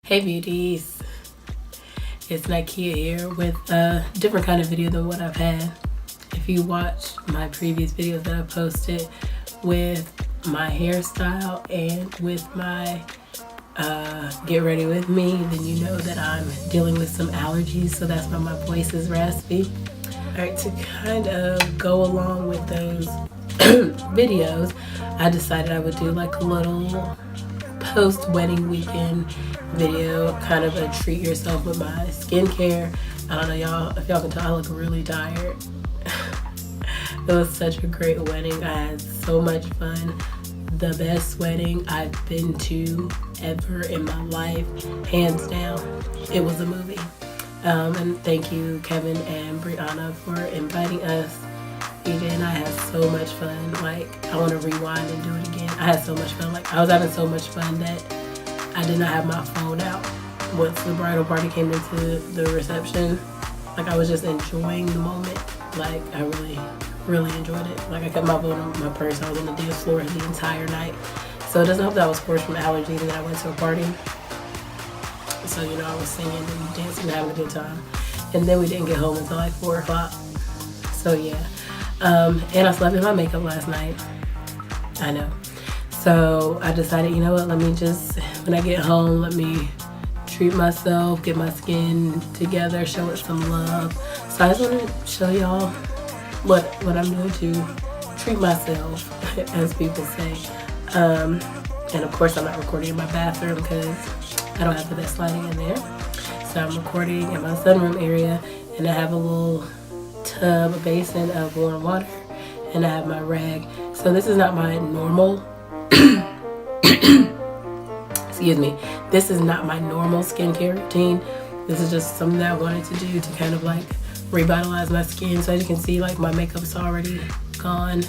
Hey beauties, it's Nikea here with a different kind of video than what I've had. If you watched my previous videos that I posted with my hairstyle and with my get ready with me, then you know that I'm dealing with some allergies, so that's why my voice is raspy. Alright, to kind of go along with those videos, I decided I would do like a little post-wedding weekend video, kind of a treat yourself with my skincare. I don't know y'all, if y'all can tell, I look really tired. It was such a great wedding. I had so much fun. The best wedding I've been to ever in my life, hands down. It was a movie. And thank you Kevin and Brianna for inviting us. EJ and I had so much fun. Like, I want to rewind and do it again. I had so much fun. Like, I was having so much fun that I did not have my phone out once the bridal party came into the reception. Like, I was just enjoying the moment. Like, I really enjoyed it. Like, I kept my phone on my purse. I was on the dance floor the entire night. So it doesn't help that I was forced from allergies and then I went to a party. So, you know, I was singing and dancing and having a good time. And then we didn't get home until like 4 o'clock. So, yeah. And I slept in my makeup last night. I know. So I decided, you know what, let me just, when I get home, let me treat myself, get my skin together, show it some love. So I just want to show y'all what I'm doing to treat myself, as people say. And of course I'm not recording in my bathroom because I don't have the best lighting in there. So I'm recording in my sunroom area, and I have a little tub, a basin of warm water, and I have my rag. So this is not my normal excuse me, this is not my normal skincare routine. This is just something that I wanted to do to kind of like revitalize my skin. So as you can see, like, my makeup's already gone.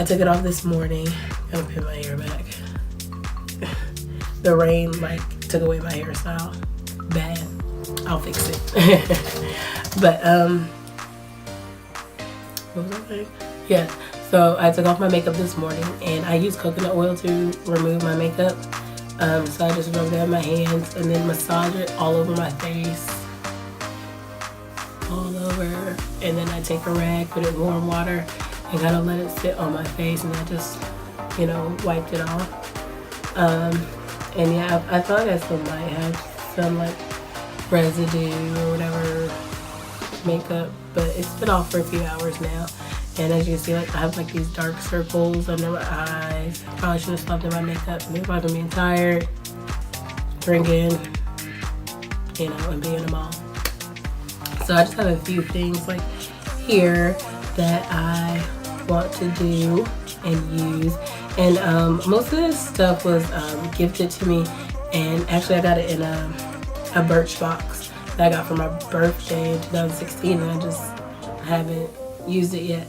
I took it off this morning. I'm gonna pin my hair back. The rain like took away my hairstyle bad. I'll fix it. But what was I saying? Yeah, so I took off my makeup this morning and I used coconut oil to remove my makeup. So I just rubbed it on my hands and then massage it all over my face, all over, and then I take a rag, put it in warm water, and kind of let it sit on my face, and I just, you know, wiped it off. And yeah, I thought I still might have some like residue or whatever makeup, but it's been off for a few hours now. And as you see, like, I have like these dark circles under my eyes. Probably should have slept in my makeup. Maybe I've been being tired, drinking, you know, and being a mom. So I just have a few things like here that I want to do and use. And most of this stuff was gifted to me, and actually I got it in a Birch box that I got for my birthday in 2016, and I just haven't used it yet.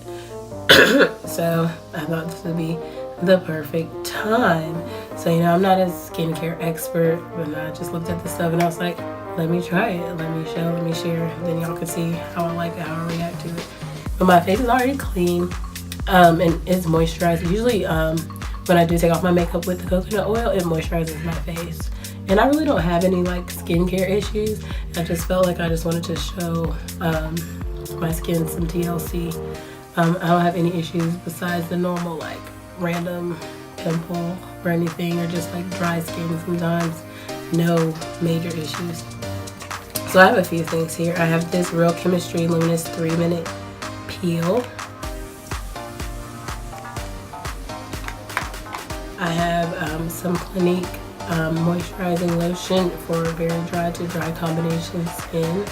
So I thought this would be the perfect time. So, you know, I'm not a skincare expert, but I just looked at the stuff and I was like, let me try it, let me show, let me share, then y'all can see how I like it, how I react to it. But my face is already clean, and it's moisturized. Usually when I do take off my makeup with the coconut oil, it moisturizes my face. And I really don't have any like skincare issues. I just felt like I just wanted to show my skin some TLC. I don't have any issues besides the normal like random pimple or anything, or just like dry skin sometimes. No major issues. So I have a few things here. I have this Real Chemistry Luminous 3-minute peel. I have some Clinique moisturizing lotion for very dry to dry combination skin.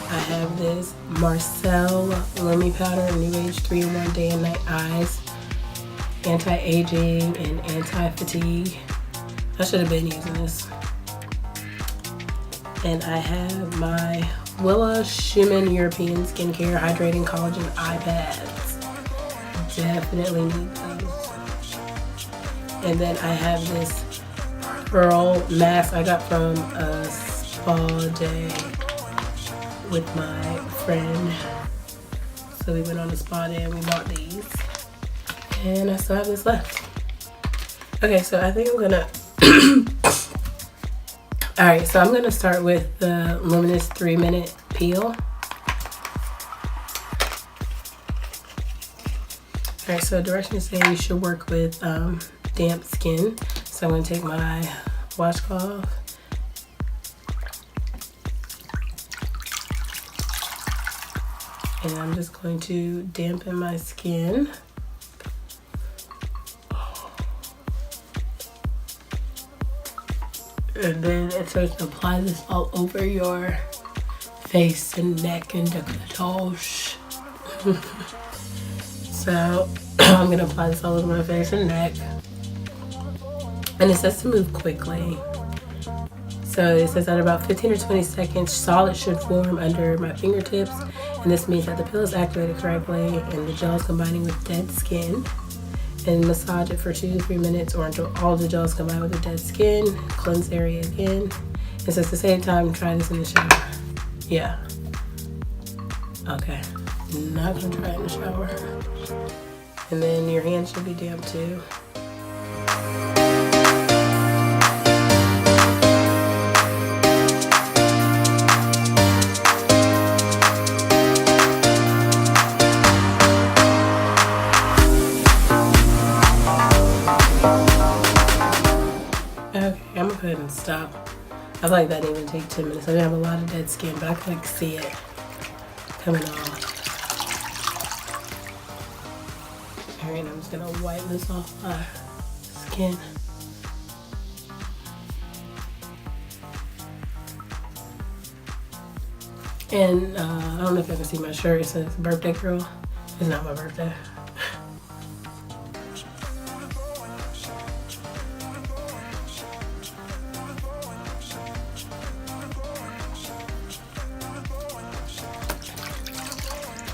I have this Marcelle LUMIPOWER NEWAGE 3-in-1 Day and Night Eyes, anti-aging and anti-fatigue. I should have been using this. And I have my Wilma Schumann European Skincare Hydrating Collagen Eye Pads. Definitely need those. And then I have this Pearl mask I got from a spa day with my friend. So we went on a spa day and we bought these. And I still have this left. Okay, so I think I'm gonna alright, so I'm gonna start with the Luminous 3-minute peel. Alright, so directions say you should work with damp skin. So I'm gonna take my washcloth and I'm just going to dampen my skin. And then it starts to apply this all over your face and neck and décolletage. So I'm gonna apply this all over my face and neck. And it says to move quickly. So it says that about 15 or 20 seconds, solid should form under my fingertips. And this means that the peel is activated correctly and the gel is combining with dead skin. And massage it for 2 to 3 minutes or until all the gels combine with the dead skin. Cleanse area again. It says at the same time, try this in the shower. Yeah. Okay. Not gonna try it in the shower. And then your hands should be damp too. Okay, I'm gonna go ahead and stop. I feel like that didn't even take 10 minutes. I have a lot of dead skin, but I can like see it coming off. Alright, I'm just gonna wipe this off my skin. And I don't know if you can see my shirt. It says birthday girl. It's not my birthday.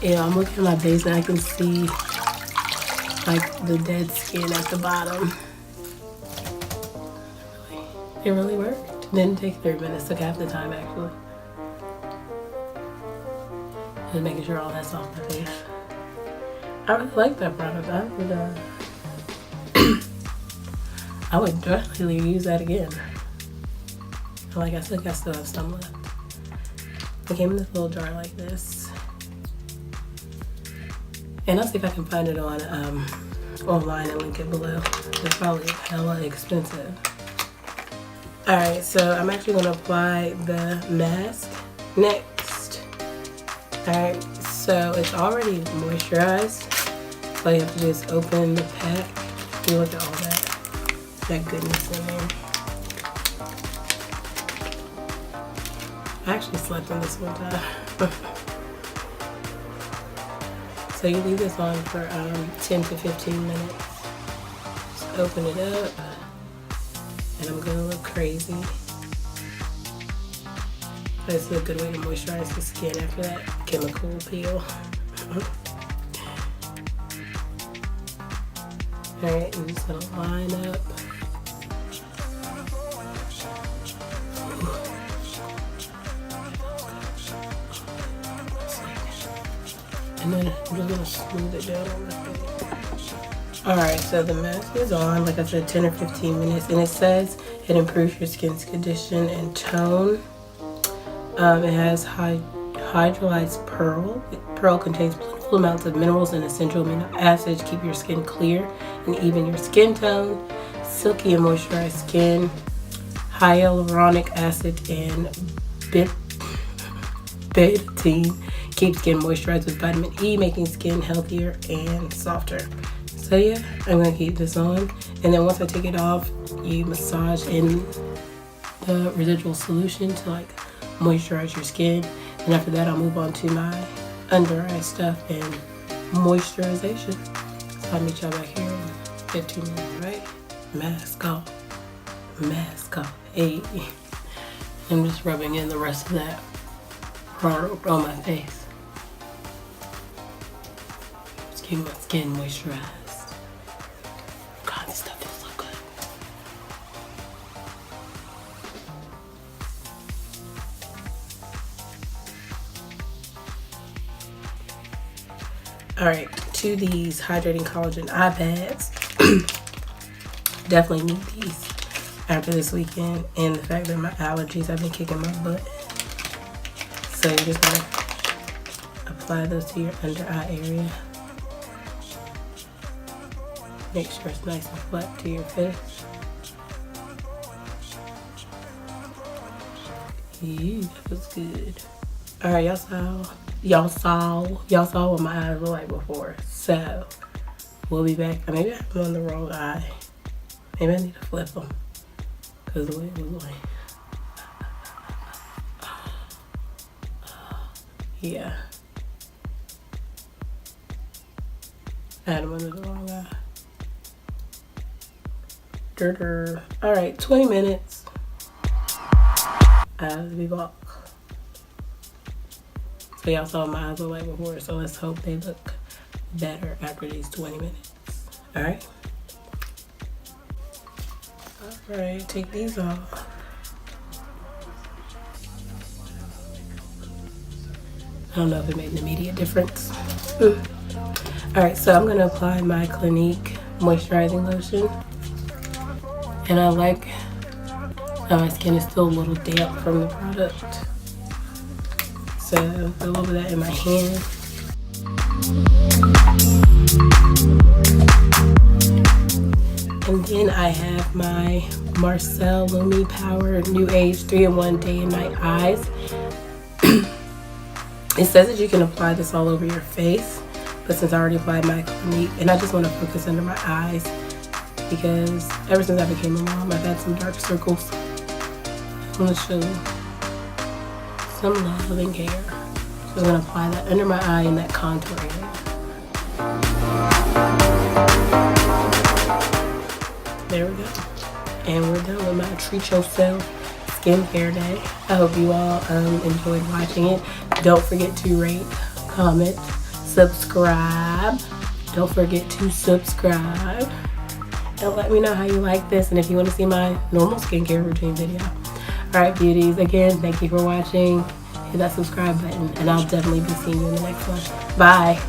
Yeah, I'm looking at my base and I can see like the dead skin at the bottom. It really worked. It didn't take 3 minutes, took half the time actually. Just making sure all that's off my face. I really like that product. I would definitely use that again. Like I think I still have some left. It came in this little jar like this. And I'll see if I can find it on online and link it below. It's probably hella expensive. Alright, so I'm actually gonna apply the mask next. Alright, so it's already moisturized. All you have to do is open the pack. You look at all that goodness in there. I actually slept on this one time. So you leave this on for 10 to 15 minutes. Just open it up, and I'm gonna look crazy. This is a good way to moisturize the skin after that chemical peel. Alright, I'm just gonna line up. And then I'm just gonna smooth it down on my face. Alright, so the mask is on, like I said, 10 or 15 minutes, and it says it improves your skin's condition and tone. It has hydrolyzed pearl. Pearl contains plentiful amounts of minerals and essential amino acids to keep your skin clear and even your skin tone. Silky and moisturized skin. Hyaluronic acid and betaine keep skin moisturized with vitamin E, making skin healthier and softer. So yeah, I'm gonna keep this on, and then once I take it off, you massage in the residual solution to like moisturize your skin, and after that I'll move on to my under eye stuff and moisturization. So I'll meet y'all back here in 15 minutes, right? Mask off, mask off. Hey, I'm just rubbing in the rest of that product on my face. Just keep my skin moisturized. God, this stuff feels so good. Alright, to these hydrating collagen eye pads. definitely need these after this weekend, and the fact that my allergies have been kicking my butt. So you're just gonna apply those to your under eye area. Make sure it's nice and flat to your face. Ew, that was good. Alright, y'all saw what my eyes were like before. So we'll be back. Maybe I have them on the wrong eye. Maybe I need to flip them because the way it was going. Yeah. I had them under the wrong eye. Alright, 20 minutes. As we walk. So y'all saw my eyes look like before, so let's hope they look better after these 20 minutes. Alright? Alright, take these off. I don't know if it made an immediate difference. Alright, so I'm gonna apply my Clinique Moisturizing Lotion. And I like how my skin is still a little damp from the product. So a little bit of that in my hand. And then I have my Marcelle LUMIPOWER NEWAGE 3-in-1 Day and Night Eyes. It says that you can apply this all over your face, but since I already applied my Clinique, and I just want to focus under my eyes because ever since I became a mom, I've had some dark circles. I'm going to show you some love and care. So I'm going to apply that under my eye in that contour area. There we go. And we're done with my Treat Yourself skincare day. I hope you all enjoyed watching it. Don't forget to rate, comment, subscribe. Don't forget to subscribe. And let me know how you like this and if you want to see my normal skincare routine video. Alright, beauties, again, thank you for watching. Hit that subscribe button and I'll definitely be seeing you in the next one. Bye.